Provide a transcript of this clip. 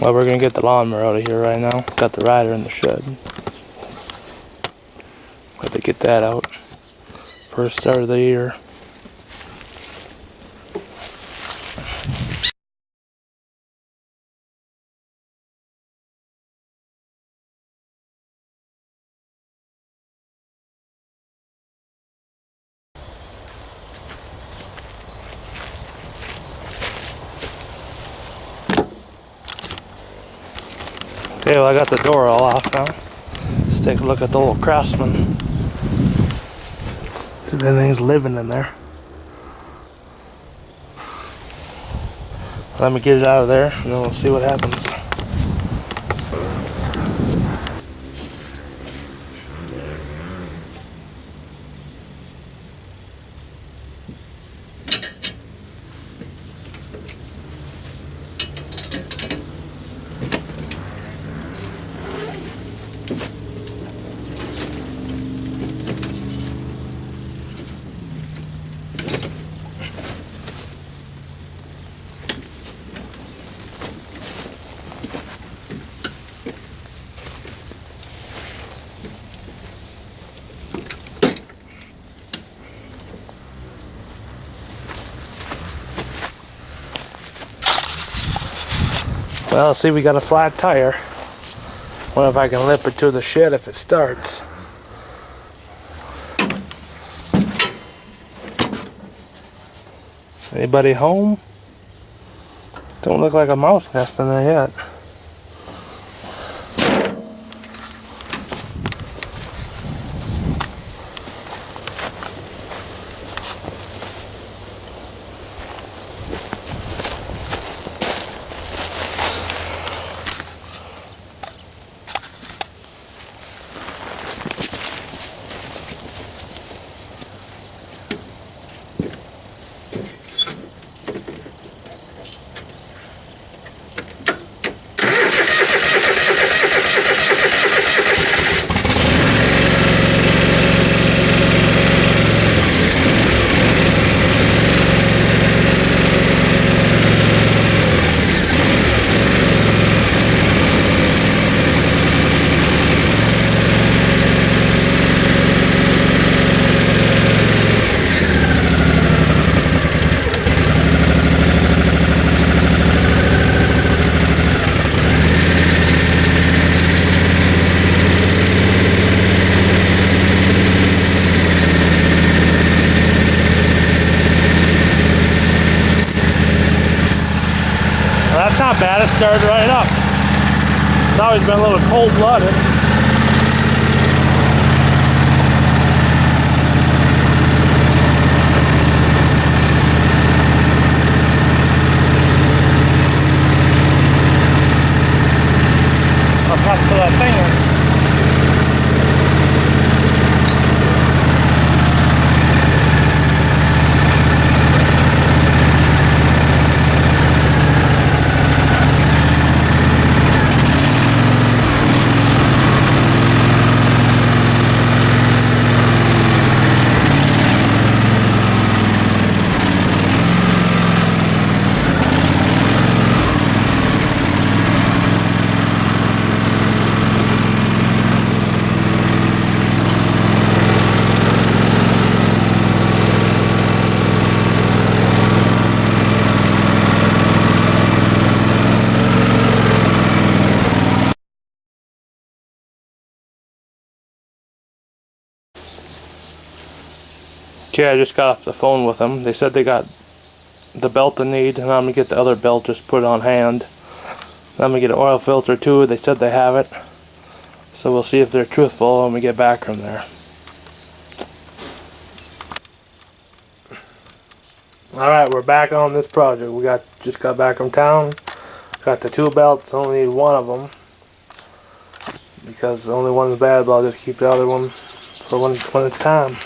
Well, we're gonna get the lawnmower out of here right now. Got the rider in the shed. Have to get that out. First start of the year. Okay, well, I got the door all off now. Let's take a look at the little Craftsman. See if anything's living in there. Let me get it out of there and then we'll see what happens. Well, see, we got a flat tire. Wonder if I can lip it to the shed if it starts. Anybody home? Don't look like a mouse nest in there yet. That's not bad, it started right up. It's always been a little cold-blooded. I'll cut to that finger. Okay, I just got off the phone with them. They said they got the belt I need, and I'm gonna get the other belt just put on hand. I'm gonna get an oil filter too. They said they have it, so we'll see if they're truthful when we get back from there. Alright, we're back on this project. We just got back from town. Got the two belts, only need one of them. Because only one is bad, but I'll just keep the other one for when it's time.